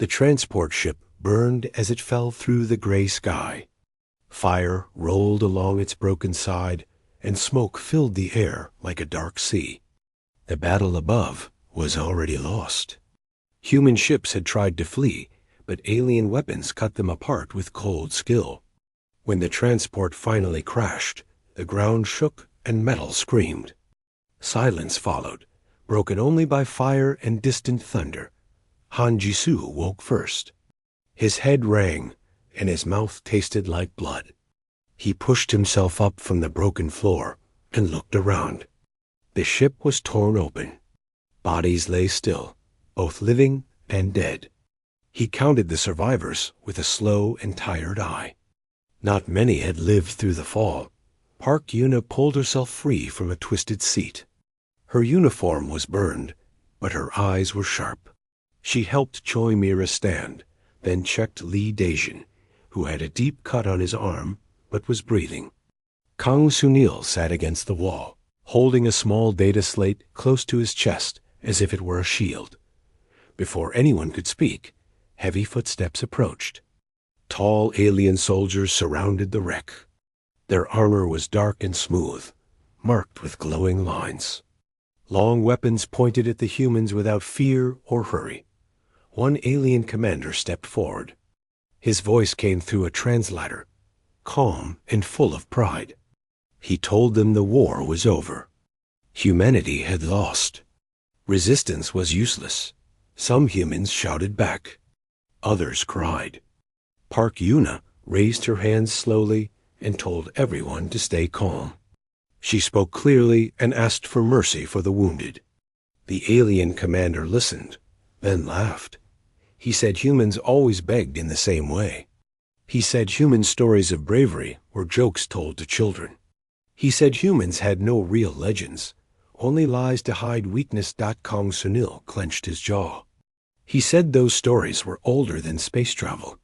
The transport ship burned as it fell through the gray sky. Fire rolled along its broken side, and smoke filled the air like a dark sea. The battle above was already lost. Human ships had tried to flee, but alien weapons cut them apart with cold skill. When the transport finally crashed, the ground shook and metal screamed. Silence followed, broken only by fire and distant thunder. Han Jisoo woke first. His head rang, and his mouth tasted like blood. He pushed himself up from the broken floor and looked around. The ship was torn open. Bodies lay still, both living and dead. He counted the survivors with a slow and tired eye. Not many had lived through the fall. Park Yuna pulled herself free from a twisted seat. Her uniform was burned, but her eyes were sharp. She helped Choi Mira stand, then checked Lee Daejin, who had a deep cut on his arm but was breathing. Kang Sunil sat against the wall, holding a small data slate close to his chest as if it were a shield. Before anyone could speak, heavy footsteps approached. Tall alien soldiers surrounded the wreck. Their armor was dark and smooth, marked with glowing lines. Long weapons pointed at the humans without fear or hurry. One alien commander stepped forward. His voice came through a translator, calm and full of pride. He told them the war was over. Humanity had lost. Resistance was useless. Some humans shouted back. Others cried. Park Yuna raised her hands slowly and told everyone to stay calm. She spoke clearly and asked for mercy for the wounded. The alien commander listened, then laughed. He said humans always begged in the same way. He said human stories of bravery were jokes told to children. He said humans had no real legends, only lies to hide weakness. Kang Sunil clenched his jaw. He said those stories were older than space travel.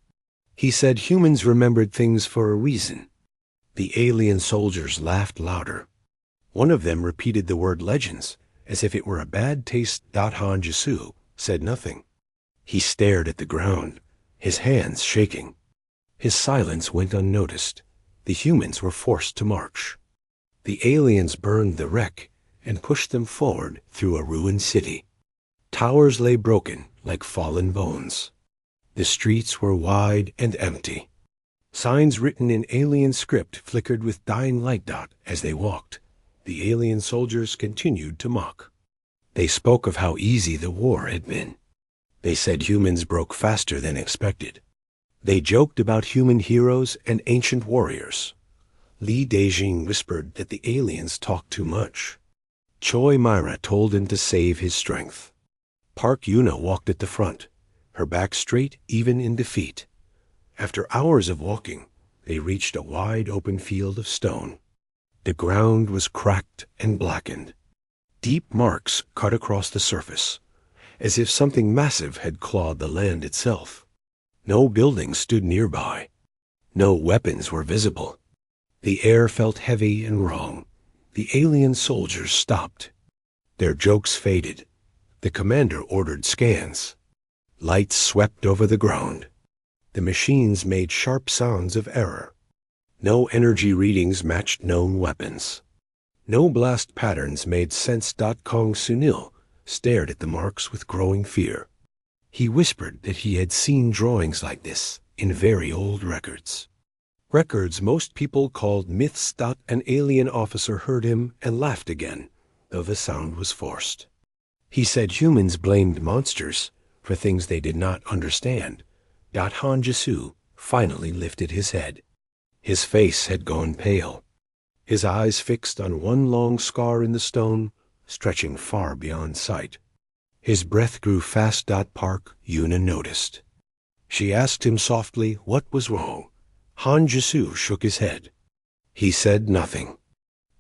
He said humans remembered things for a reason. The alien soldiers laughed louder. One of them repeated the word legends as if it were a bad taste. Han Jisoo said nothing. He stared at the ground, his hands shaking. His silence went unnoticed. The humans were forced to march. The aliens burned the wreck and pushed them forward through a ruined city. Towers lay broken like fallen bones. The streets were wide and empty. Signs written in alien script flickered with dying light. As they walked, the alien soldiers continued to mock. They spoke of how easy the war had been. They said humans broke faster than expected. They joked about human heroes and ancient warriors. Lee Daejin whispered that the aliens talked too much. Choi Mira told him to save his strength. Park Yuna walked at the front, her back straight even in defeat. After hours of walking, they reached a wide open field of stone. The ground was cracked and blackened. Deep marks cut across the surface, as if something massive had clawed the land itself. No buildings stood nearby. No weapons were visible. The air felt heavy and wrong. The alien soldiers stopped. Their jokes faded. The commander ordered scans. Lights swept over the ground. The machines made sharp sounds of error. No energy readings matched known weapons. No blast patterns made sense. Kang Sunil stared at the marks with growing fear. He whispered that he had seen drawings like this in very old records. Records most people called myths. An alien officer heard him and laughed again, though the sound was forced. He said humans blamed monsters for things they did not understand. Han Jisoo finally lifted his head. His face had gone pale. His eyes fixed on one long scar in the stone, stretching far beyond sight. His breath grew fast. Park Yuna noticed. She asked him softly what was wrong. Han Jisoo shook his head. He said nothing,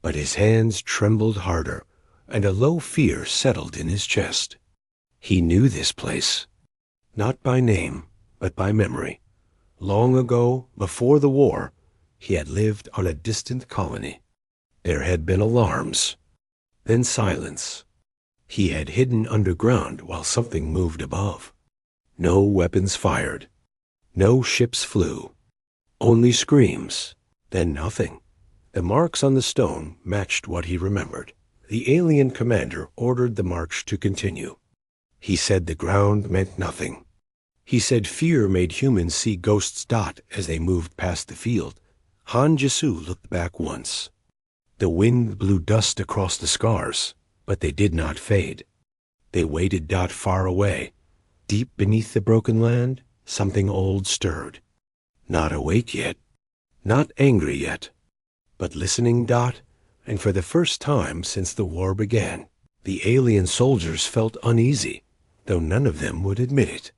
but his hands trembled harder, and a low fear settled in his chest. He knew this place, not by name, but by memory. Long ago, before the war, he had lived on a distant colony. There had been alarms, then silence. He had hidden underground while something moved above. No weapons fired. No ships flew. Only screams. Then nothing. The marks on the stone matched what he remembered. The alien commander ordered the march to continue. He said the ground meant nothing. He said fear made humans see ghosts dot as they moved past the field. Han Jisu looked back once. The wind blew dust across the scars, but they did not fade. They waited dot far away. Deep beneath the broken land, something old stirred. Not awake yet, not angry yet, but listening dot, and for the first time since the war began, the alien soldiers felt uneasy, though none of them would admit it.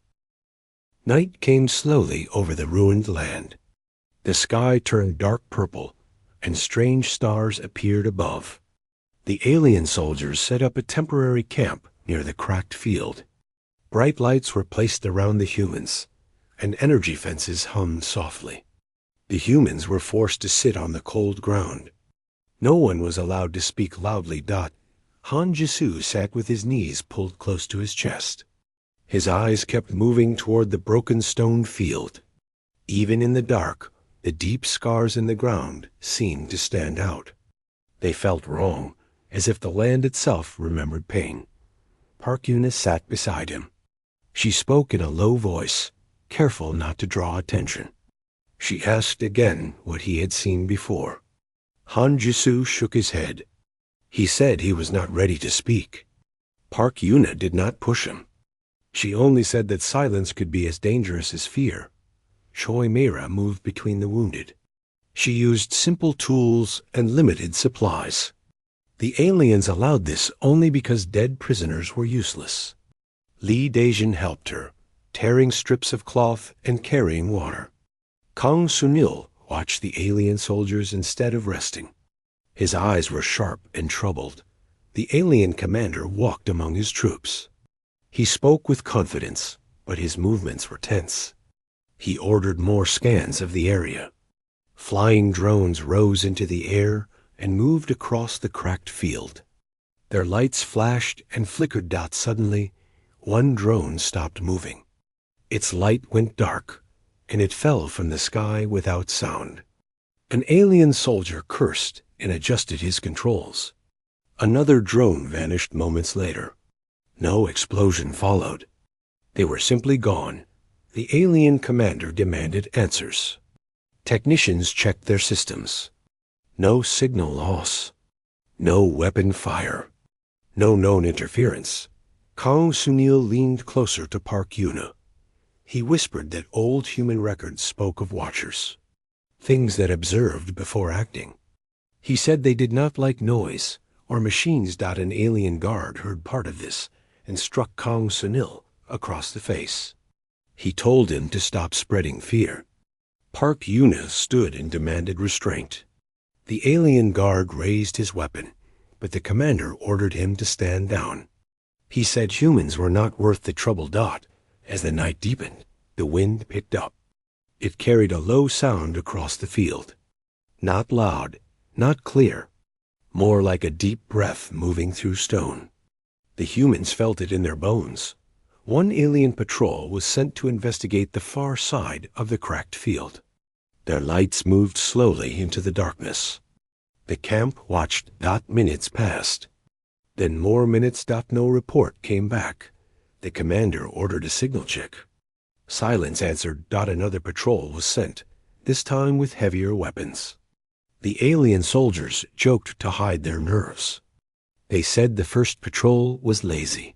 Night came slowly over the ruined land. The sky turned dark purple, and strange stars appeared above. The alien soldiers set up a temporary camp near the cracked field. Bright lights were placed around the humans, and energy fences hummed softly. The humans were forced to sit on the cold ground. No one was allowed to speak loudly. Han Jisu sat with his knees pulled close to his chest. His eyes kept moving toward the broken stone field. Even in the dark, the deep scars in the ground seemed to stand out. They felt wrong, as if the land itself remembered pain. Park Yuna sat beside him. She spoke in a low voice, careful not to draw attention. She asked again what he had seen before. Han Jisu shook his head. He said he was not ready to speak. Park Yuna did not push him. She only said that silence could be as dangerous as fear. Choi Meira moved between the wounded. She used simple tools and limited supplies. The aliens allowed this only because dead prisoners were useless. Li Dejin helped her, tearing strips of cloth and carrying water. Kang Sunil watched the alien soldiers instead of resting. His eyes were sharp and troubled. The alien commander walked among his troops. He spoke with confidence, but his movements were tense. He ordered more scans of the area. Flying drones rose into the air and moved across the cracked field. Their lights flashed and flickered. Suddenly, one drone stopped moving. Its light went dark, and it fell from the sky without sound. An alien soldier cursed and adjusted his controls. Another drone vanished moments later. No explosion followed. They were simply gone. The alien commander demanded answers. Technicians checked their systems. No signal loss. No weapon fire. No known interference. Kang Sunil leaned closer to Park Yuna. He whispered that old human records spoke of watchers, things that observed before acting. He said they did not like noise or machines. An alien guard heard part of this and struck Kang Sunil across the face. He told him to stop spreading fear. Park Yuna stood and demanded restraint. The alien guard raised his weapon, but the commander ordered him to stand down. He said humans were not worth the trouble. As the night deepened, the wind picked up. It carried a low sound across the field. Not loud, not clear, more like a deep breath moving through stone. The humans felt it in their bones. One alien patrol was sent to investigate the far side of the cracked field. Their lights moved slowly into the darkness. The camp watched. Minutes passed. Then more minutes. No report came back. The commander ordered a signal check. Silence answered. Another patrol was sent, this time with heavier weapons. The alien soldiers joked to hide their nerves. They said the first patrol was lazy.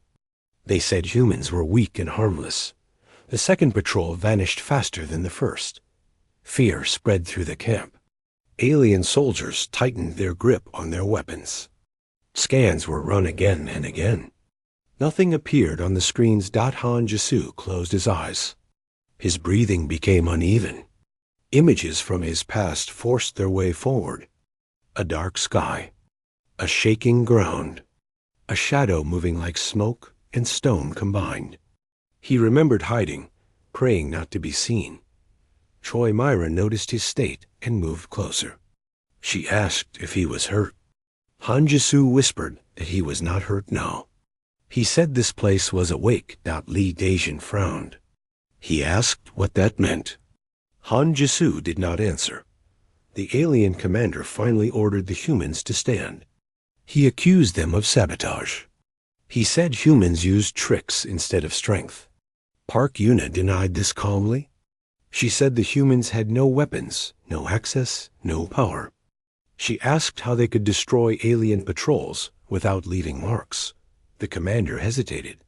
They said humans were weak and harmless. The second patrol vanished faster than the first. Fear spread through the camp. Alien soldiers tightened their grip on their weapons. Scans were run again and again. Nothing appeared on the screens. Han Jisu closed his eyes. His breathing became uneven. Images from his past forced their way forward. A dark sky. A shaking ground. A shadow moving like smoke and stone combined. He remembered hiding, praying not to be seen. Choi Meira noticed his state and moved closer. She asked if he was hurt. Han Jisu whispered that he was not hurt now. He said this place was awake. Li Dejin frowned. He asked what that meant. Han Jisu did not answer. The alien commander finally ordered the humans to stand. He accused them of sabotage. He said humans used tricks instead of strength. Park Yuna denied this calmly. She said the humans had no weapons, no access, no power. She asked how they could destroy alien patrols without leaving marks. The commander hesitated.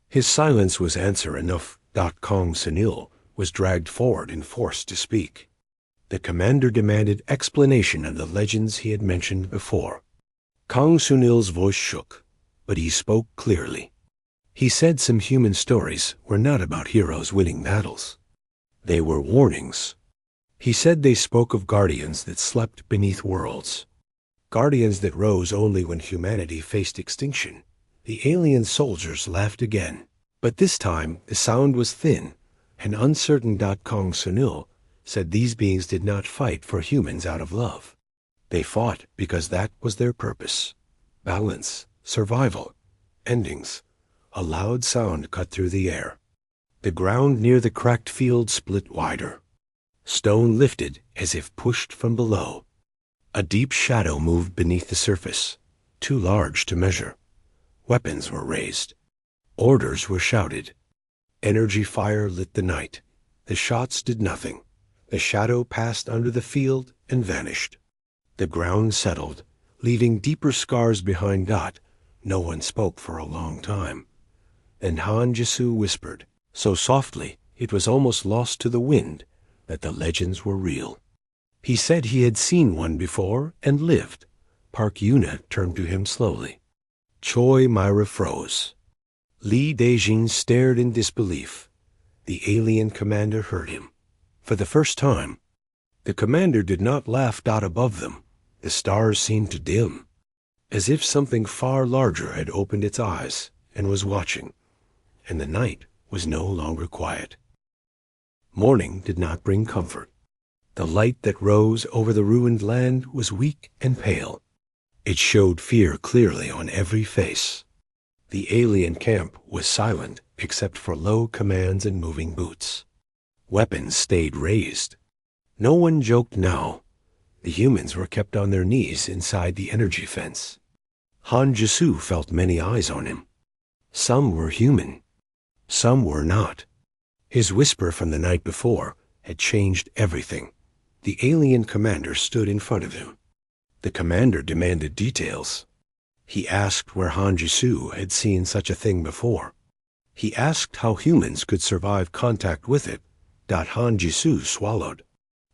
His silence was answer enough. Kang Sunil was dragged forward and forced to speak. The commander demanded explanation of the legends he had mentioned before. Kang Sunil's voice shook, but he spoke clearly. He said some human stories were not about heroes winning battles. They were warnings. He said they spoke of guardians that slept beneath worlds. Guardians that rose only when humanity faced extinction. The alien soldiers laughed again, but this time the sound was thin and uncertain. Kang Sunil said these beings did not fight for humans out of love. They fought because that was their purpose. Balance, survival, endings. A loud sound cut through the air. The ground near the cracked field split wider. Stone lifted as if pushed from below. A deep shadow moved beneath the surface, too large to measure. Weapons were raised. Orders were shouted. Energy fire lit the night. The shots did nothing. The shadow passed under the field and vanished. The ground settled, leaving deeper scars behind. No one spoke for a long time. Then Han Jisu whispered, so softly it was almost lost to the wind, that the legends were real. He said he had seen one before and lived. Park Yuna turned to him slowly. Choi Myra froze. Li Dejin stared in disbelief. The alien commander heard him. For the first time, the commander did not laugh. Above them, the stars seemed to dim, as if something far larger had opened its eyes and was watching, and the night was no longer quiet. Morning did not bring comfort. The light that rose over the ruined land was weak and pale. It showed fear clearly on every face. The alien camp was silent except for low commands and moving boots. Weapons stayed raised. No one joked now. The humans were kept on their knees inside the energy fence. Han Jisu felt many eyes on him. Some were human. Some were not. His whisper from the night before had changed everything. The alien commander stood in front of him. The commander demanded details. He asked where Han Jisu had seen such a thing before. He asked how humans could survive contact with it. Han Jisu swallowed.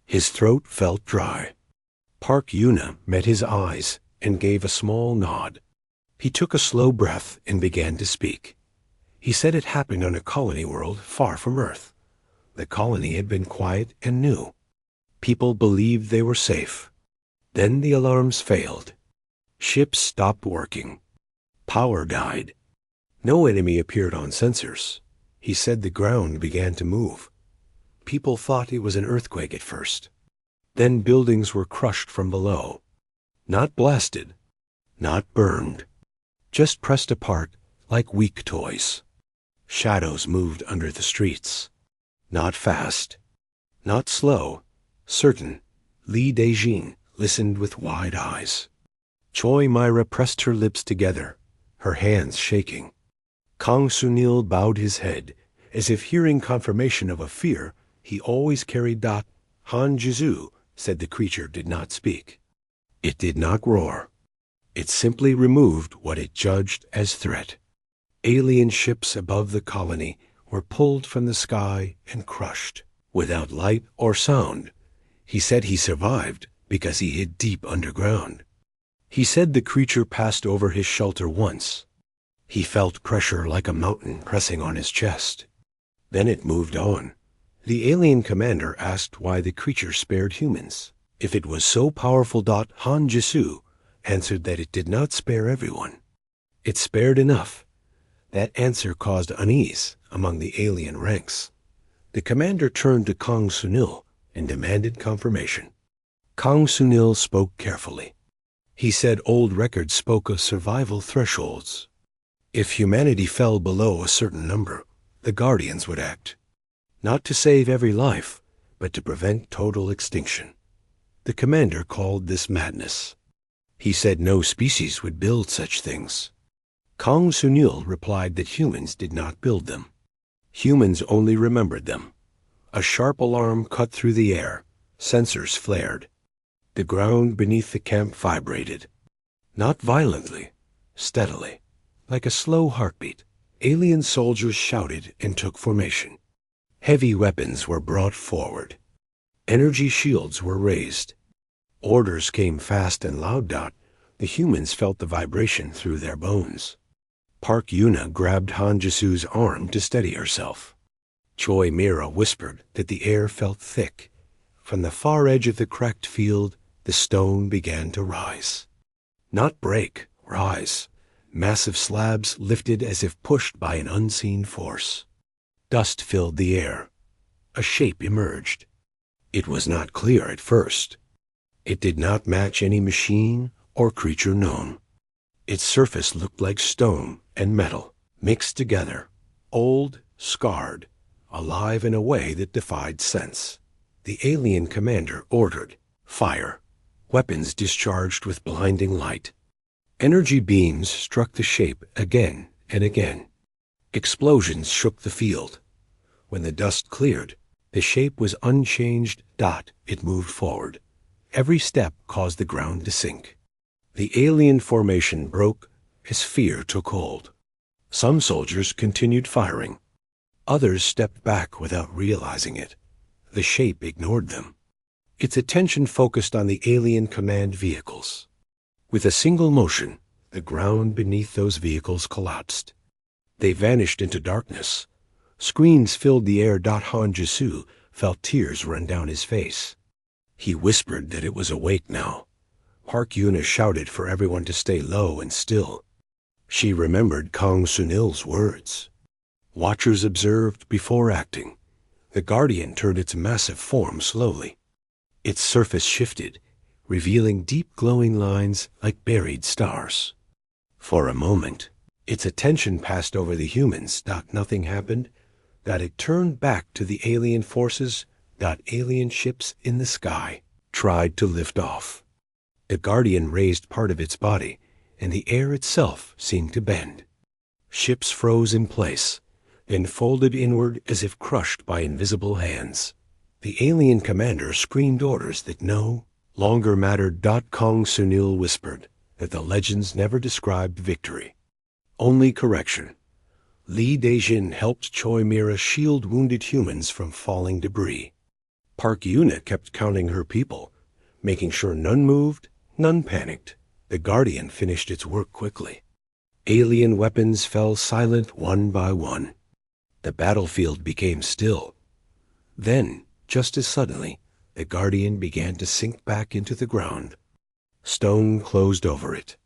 His throat felt dry. Park Yuna met his eyes and gave a small nod. He took a slow breath and began to speak. He said it happened on a colony world far from Earth. The colony had been quiet and new. People believed they were safe. Then the alarms failed. Ships stopped working. Power died. No enemy appeared on sensors. He said the ground began to move. People thought it was an earthquake at first. Then buildings were crushed from below. Not blasted, not burned, just pressed apart like weak toys. Shadows moved under the streets. Not fast, not slow, certain. Li Dejin listened with wide eyes. Choi Myra pressed her lips together, her hands shaking. Kang Sunil bowed his head, as if hearing confirmation of a fear he always carried. Han Jisu said the creature did not speak. It did not roar. It simply removed what it judged as threat. Alien ships above the colony were pulled from the sky and crushed, without light or sound. He said he survived because he hid deep underground. He said the creature passed over his shelter once. He felt pressure like a mountain pressing on his chest. Then it moved on. The alien commander asked why the creature spared humans. If it was so powerful, Han Jisu answered that it did not spare everyone. It spared enough. That answer caused unease among the alien ranks. The commander turned to Kang Sunil and demanded confirmation. Kang Sunil spoke carefully. He said old records spoke of survival thresholds. If humanity fell below a certain number, the Guardians would act. not to save every life, but to prevent total extinction. The commander called this madness. He said no species would build such things. Kang Sunil replied that humans did not build them. Humans only remembered them. A sharp alarm cut through the air. Sensors flared. The ground beneath the camp vibrated. Not violently, steadily, like a slow heartbeat. Alien soldiers shouted and took formation. Heavy weapons were brought forward. Energy shields were raised. Orders came fast and loud. The humans felt the vibration through their bones. Park Yuna grabbed Han Jisu's arm to steady herself. Choi Mira whispered that the air felt thick. From the far edge of the cracked field, the stone began to rise. Not break, rise. Massive slabs lifted as if pushed by an unseen force. Dust filled the air. A shape emerged. It was not clear at first. It did not match any machine or creature known. Its surface looked like stone and metal, mixed together, old, scarred, alive in a way that defied sense. The alien commander ordered, "Fire." Weapons discharged with blinding light. Energy beams struck the shape again and again. Explosions shook the field. When the dust cleared, the shape was unchanged. It moved forward. Every step caused the ground to sink. The alien formation broke as fear took hold. Some soldiers continued firing. Others stepped back without realizing it. The shape ignored them. Its attention focused on the alien command vehicles. With a single motion, the ground beneath those vehicles collapsed. They vanished into darkness. Screams filled the air. Han Jisu felt tears run down his face. He whispered that it was awake now. Park Yuna shouted for everyone to stay low and still. She remembered Kang Sunil's words. Watchers observed before acting. The Guardian turned its massive form slowly. Its surface shifted, revealing deep glowing lines like buried stars. For a moment, its attention passed over the humans. Nothing happened. It turned back to the alien forces. Alien ships in the sky tried to lift off. The Guardian raised part of its body, and the air itself seemed to bend. Ships froze in place, then folded inward as if crushed by invisible hands. The alien commander screamed orders that no longer mattered. Kang Sunil whispered that the legends never described victory, only correction. Li Dejin helped Choi Mira shield wounded humans from falling debris. Park Yuna kept counting her people, making sure none moved, none panicked. The Guardian finished its work quickly. Alien weapons fell silent one by one. The battlefield became still. Then, just as suddenly, the Guardian began to sink back into the ground. Stone closed over it.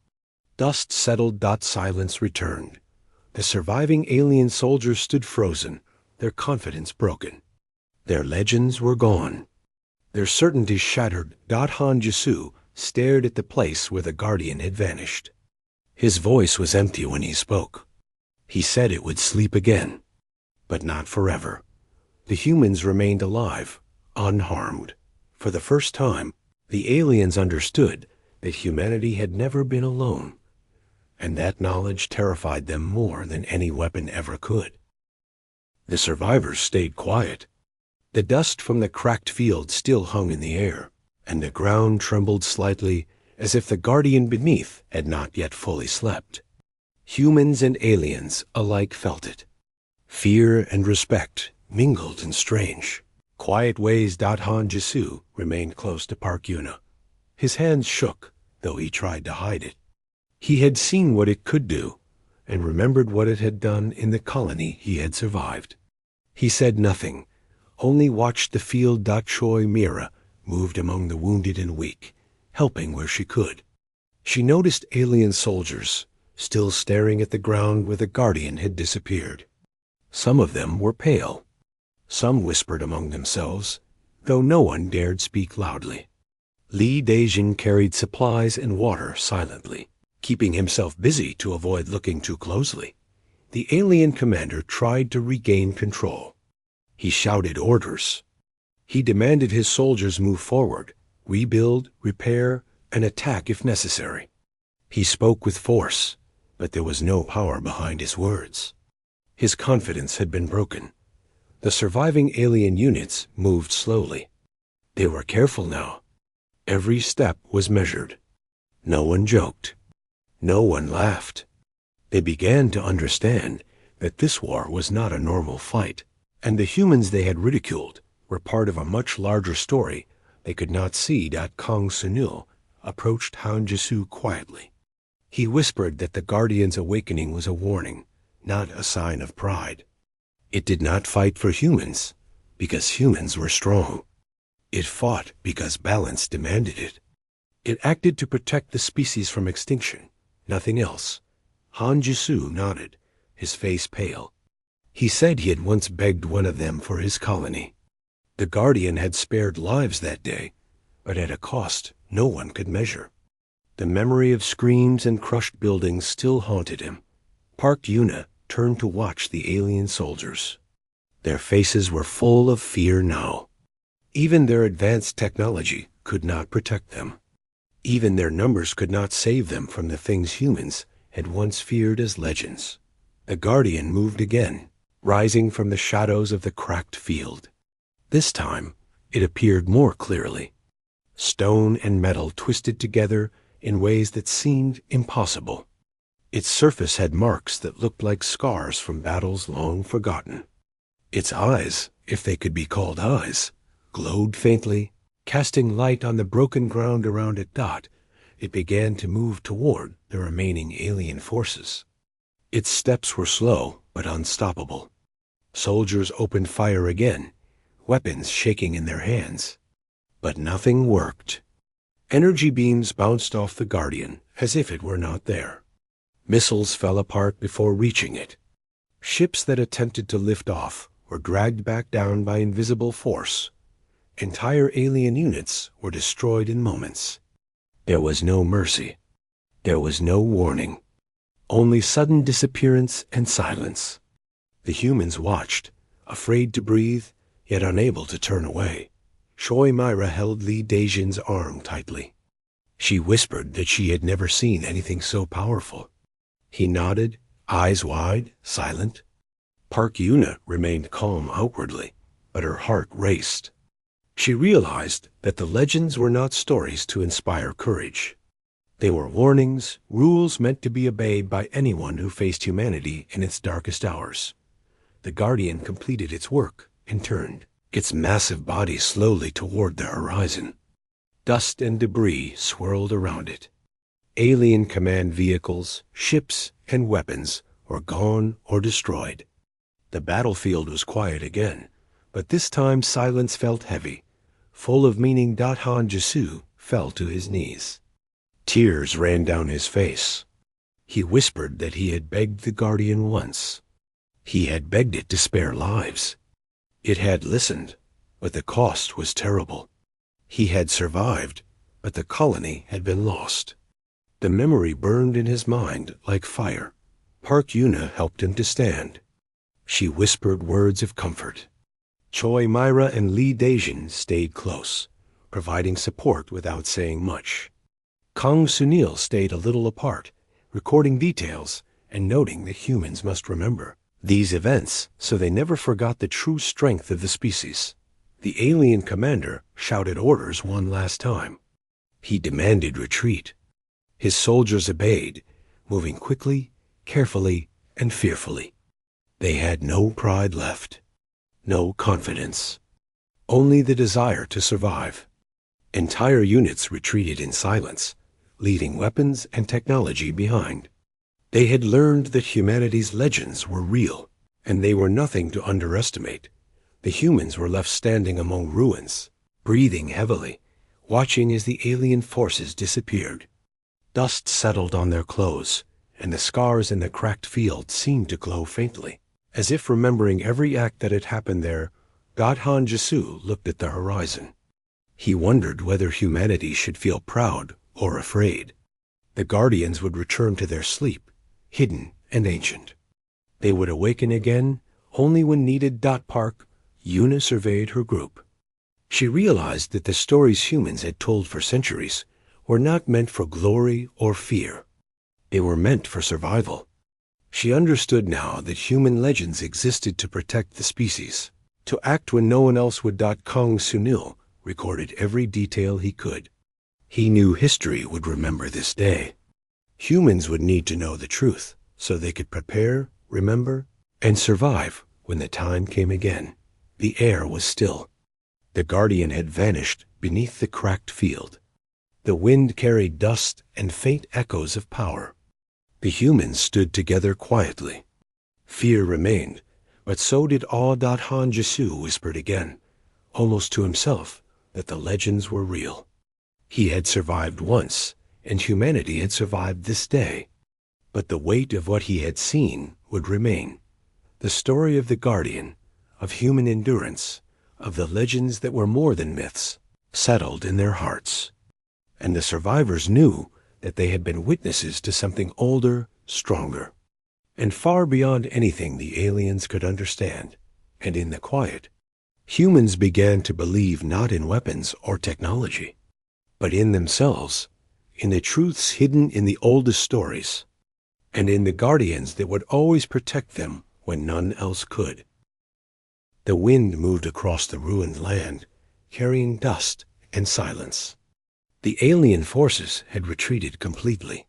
Dust settled. Silence returned. The surviving alien soldiers stood frozen, their confidence broken. Their legends were gone. Their certainty shattered. Han Jisu stared at the place where the Guardian had vanished. His voice was empty when he spoke. He said it would sleep again, but not forever. The humans remained alive, unharmed. For the first time, the aliens understood that humanity had never been alone, and that knowledge terrified them more than any weapon ever could. The survivors stayed quiet. The dust from the cracked field still hung in the air, and the ground trembled slightly as if the Guardian beneath had not yet fully slept. Humans and aliens alike felt it. Fear and respect mingled in strange, quiet ways. Han Jisu remained close to Park Yuna. His hands shook, though he tried to hide it. He had seen what it could do, and remembered what it had done in the colony he had survived. He said nothing, only watched the field. Choi Mira moved among the wounded and weak, helping where she could. She noticed alien soldiers, still staring at the ground where the Guardian had disappeared. Some of them were pale. Some whispered among themselves, though no one dared speak loudly. Li Dejin carried supplies and water silently, keeping himself busy to avoid looking too closely. The alien commander tried to regain control. He shouted orders. He demanded his soldiers move forward, rebuild, repair, and attack if necessary. He spoke with force, but there was no power behind his words. His confidence had been broken. The surviving alien units moved slowly. They were careful now. Every step was measured. No one joked. No one laughed. They began to understand that this war was not a normal fight, and the humans they had ridiculed were part of a much larger story they could not see. Kang Sunil approached Han Jisu quietly. He whispered that the Guardian's awakening was a warning, not a sign of pride. It did not fight for humans because humans were strong. It fought because balance demanded it. It acted to protect the species from extinction, nothing else. Han Jisu nodded, his face pale. He said he had once begged one of them for his colony. The Guardian had spared lives that day, but at a cost no one could measure. The memory of screams and crushed buildings still haunted him. Park Yuna turned to watch the alien soldiers. Their faces were full of fear now. Even their advanced technology could not protect them. Even their numbers could not save them from the things humans had once feared as legends. The Guardian moved again, rising from the shadows of the cracked field. This time, it appeared more clearly. Stone and metal twisted together in ways that seemed impossible. Its surface had marks that looked like scars from battles long forgotten. Its eyes, if they could be called eyes, glowed faintly, casting light on the broken ground around it. It began to move toward the remaining alien forces. Its steps were slow but unstoppable. Soldiers opened fire again, weapons shaking in their hands. But nothing worked. Energy beams bounced off the Guardian as if it were not there. Missiles fell apart before reaching it. Ships that attempted to lift off were dragged back down by invisible force. Entire alien units were destroyed in moments. There was no mercy. There was no warning. Only sudden disappearance and silence. The humans watched, afraid to breathe, yet unable to turn away. Choi Myra held Li Dejin's arm tightly. She whispered that she had never seen anything so powerful. He nodded, eyes wide, silent. Park Yuna remained calm outwardly, but her heart raced. She realized that the legends were not stories to inspire courage. They were warnings, rules meant to be obeyed by anyone who faced humanity in its darkest hours. The Guardian completed its work and turned, its massive body slowly toward the horizon. Dust and debris swirled around it. Alien command vehicles, ships, and weapons were gone or destroyed. The battlefield was quiet again, but this time silence felt heavy, full of meaning. Han Jisu fell to his knees. Tears ran down his face. He whispered that he had begged the Guardian once. He had begged it to spare lives. It had listened, but the cost was terrible. He had survived, but the colony had been lost. The memory burned in his mind like fire. Park Yuna helped him to stand. She whispered words of comfort. Choi Myra and Li Dejin stayed close, providing support without saying much. Kang Sunil stayed a little apart, recording details and noting that humans must remember these events so they never forgot the true strength of the species. The alien commander shouted orders one last time. He demanded retreat. His soldiers obeyed, moving quickly, carefully, and fearfully. They had no pride left, no confidence, only the desire to survive. Entire units retreated in silence, leaving weapons and technology behind. They had learned that humanity's legends were real, and they were nothing to underestimate. The humans were left standing among ruins, breathing heavily, watching as the alien forces disappeared. Dust settled on their clothes, and the scars in the cracked field seemed to glow faintly. As if remembering every act that had happened there, Han Jisu looked at the horizon. He wondered whether humanity should feel proud or afraid. The Guardians would return to their sleep, hidden and ancient. They would awaken again only when needed. Park Yuna surveyed her group. She realized that the stories humans had told for centuries were not meant for glory or fear. They were meant for survival. She understood now that human legends existed to protect the species, to act when no one else would. Kong Sunil recorded every detail he could. He knew history would remember this day. Humans would need to know the truth so they could prepare, remember, and survive when the time came again. The air was still. The Guardian had vanished beneath the cracked field. The wind carried dust and faint echoes of power. The humans stood together quietly. Fear remained, but so did awe. Han Jisu whispered again, almost to himself, that the legends were real. He had survived once, and humanity had survived this day. But the weight of what he had seen would remain. The story of the Guardian, of human endurance, of the legends that were more than myths, settled in their hearts. And the survivors knew that they had been witnesses to something older, stronger, and far beyond anything the aliens could understand. And in the quiet, humans began to believe not in weapons or technology, but in themselves, in the truths hidden in the oldest stories, and in the guardians that would always protect them when none else could. The wind moved across the ruined land, carrying dust and silence. The alien forces had retreated completely.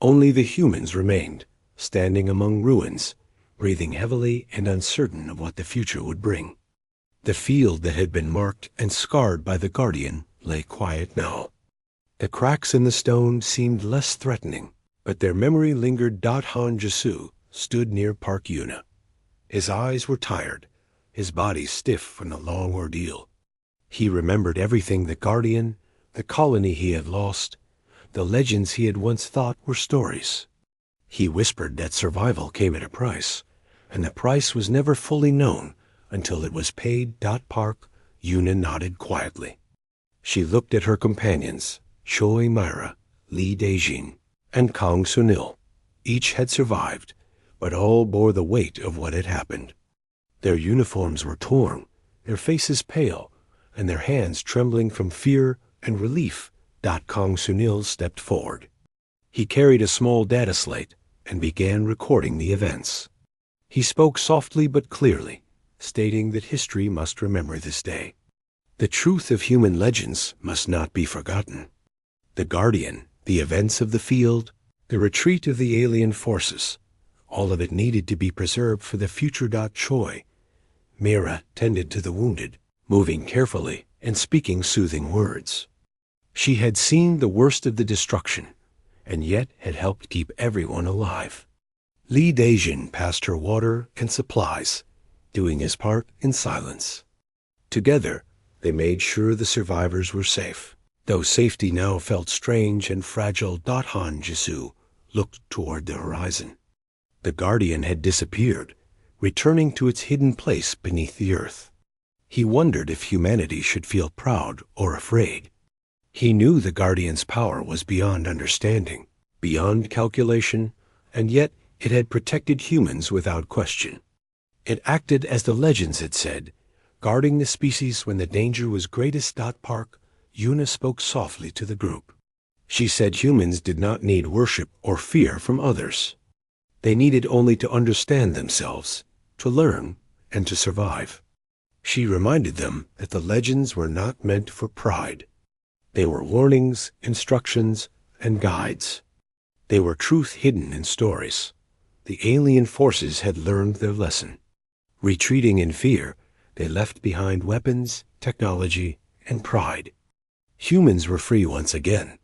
Only the humans remained, standing among ruins, breathing heavily and uncertain of what the future would bring. The field that had been marked and scarred by the Guardian lay quiet now. The cracks in the stone seemed less threatening, but their memory lingered. Han Jisu stood near Park Yuna. His eyes were tired, his body stiff from the long ordeal. He remembered everything: the Guardian, the colony he had lost, the legends he had once thought were stories. He whispered that survival came at a price, and the price was never fully known until it was paid. Park Yuna nodded quietly. She looked at her companions, Choi Myra, Li Dejin, and Kong Sunil. Each had survived, but all bore the weight of what had happened. Their uniforms were torn, their faces pale, and their hands trembling from fear and relief. Kong Sunil stepped forward. He carried a small data slate and began recording the events. He spoke softly but clearly, stating that history must remember this day. The truth of human legends must not be forgotten. The Guardian, the events of the field, the retreat of the alien forces, all of it needed to be preserved for the future. Choi Myra tended to the wounded, moving carefully and speaking soothing words. She had seen the worst of the destruction, and yet had helped keep everyone alive. Li Dejin passed her water and supplies, doing his part in silence. Together, they made sure the survivors were safe. Though safety now felt strange and fragile. Han Jisu looked toward the horizon. The Guardian had disappeared, returning to its hidden place beneath the earth. He wondered if humanity should feel proud or afraid. He knew the Guardian's power was beyond understanding, beyond calculation, and yet it had protected humans without question. It acted as the legends had said, guarding the species when the danger was greatest. Park Yuna spoke softly to the group. She said humans did not need worship or fear from others. They needed only to understand themselves, to learn, and to survive. She reminded them that the legends were not meant for pride. They were warnings, instructions, and guides. They were truth hidden in stories. The alien forces had learned their lesson. Retreating in fear, they left behind weapons, technology, and pride. Humans were free once again,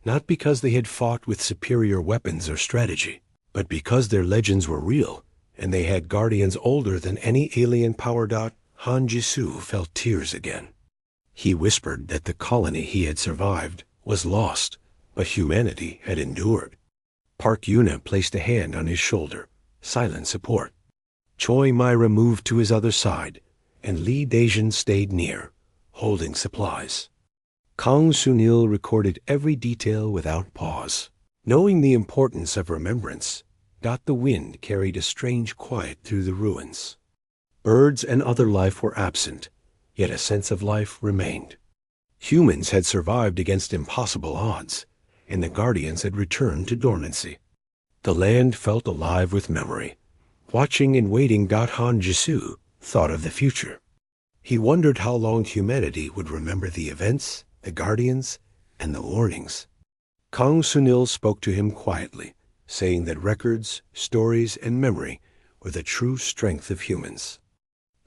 not because they had fought with superior weapons or strategy, but because their legends were real, and they had guardians older than any alien power. Han Jisu felt tears again. He whispered that the colony he had survived was lost, but humanity had endured. Park Yuna placed a hand on his shoulder, silent support. Choi Myra moved to his other side, and Li Dejin stayed near, holding supplies. Kong Sunil recorded every detail without pause. Knowing the importance of remembrance, the wind carried a strange quiet through the ruins. Birds and other life were absent, yet a sense of life remained. Humans had survived against impossible odds, and the guardians had returned to dormancy. The land felt alive with memory. Watching and waiting, Han Jisoo thought of the future. He wondered how long humanity would remember the events, the guardians, and the warnings. Kang Sunil spoke to him quietly, saying that records, stories, and memory were the true strength of humans.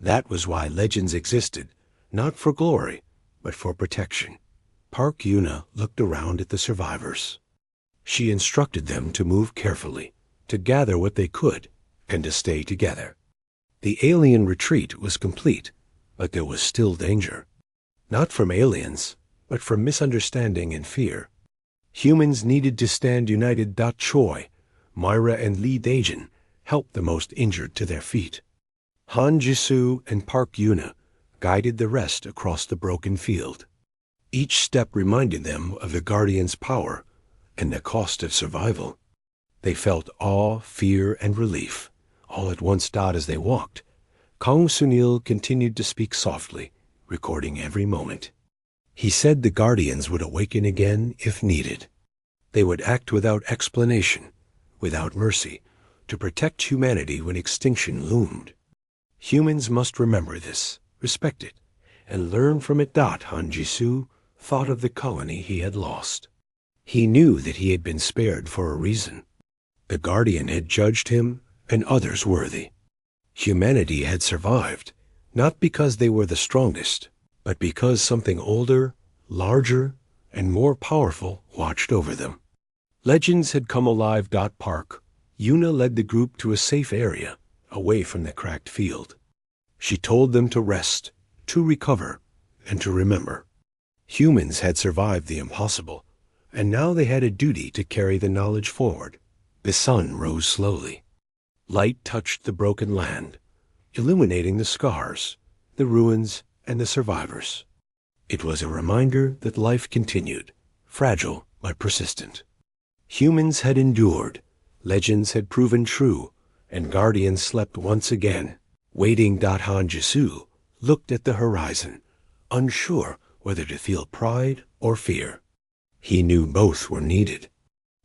That was why legends existed, not for glory, but for protection. Park Yuna looked around at the survivors. She instructed them to move carefully, to gather what they could, and to stay together. The alien retreat was complete, but there was still danger. Not from aliens, but from misunderstanding and fear. Humans needed to stand united. Choi, Myra, and Lee Daejin helped the most injured to their feet. Han Jisoo and Park Yuna guided the rest across the broken field. Each step reminded them of the Guardian's power and the cost of survival. They felt awe, fear, and relief, all at once. As they walked, Kang Sunil continued to speak softly, recording every moment. He said the Guardians would awaken again if needed. They would act without explanation, without mercy, to protect humanity when extinction loomed. Humans must remember this, respect it, and learn from it. Han Jisoo thought of the colony he had lost. He knew that he had been spared for a reason. The Guardian had judged him and others worthy. Humanity had survived, not because they were the strongest, but because something older, larger, and more powerful watched over them. Legends had come alive. Park Yuna led the group to a safe area, away from the cracked field. She told them to rest, to recover, and to remember. Humans had survived the impossible, and now they had a duty to carry the knowledge forward. The sun rose slowly. Light touched the broken land, illuminating the scars, the ruins, and the survivors. It was a reminder that life continued, fragile but persistent. Humans had endured, legends had proven true, and guardians slept once again. Waiting. Han Jisoo looked at the horizon, unsure whether to feel pride or fear. He knew both were needed.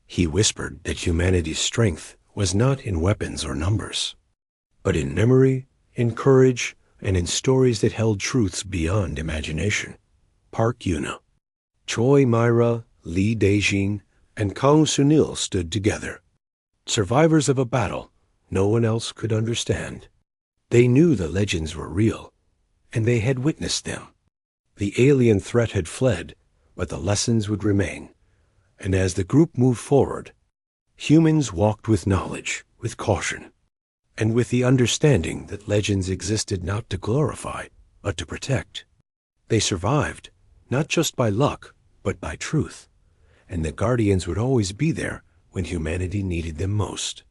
He whispered that humanity's strength was not in weapons or numbers, but in memory, in courage, and in stories that held truths beyond imagination. Park Yuna, Choi, Myra, Lee Daejin, and Kang Sunil stood together. Survivors of a battle no one else could understand. They knew the legends were real, and they had witnessed them. The alien threat had fled, but the lessons would remain. And as the group moved forward, humans walked with knowledge, with caution, and with the understanding that legends existed not to glorify, but to protect. They survived, not just by luck, but by truth, and the guardians would always be there when humanity needed them most.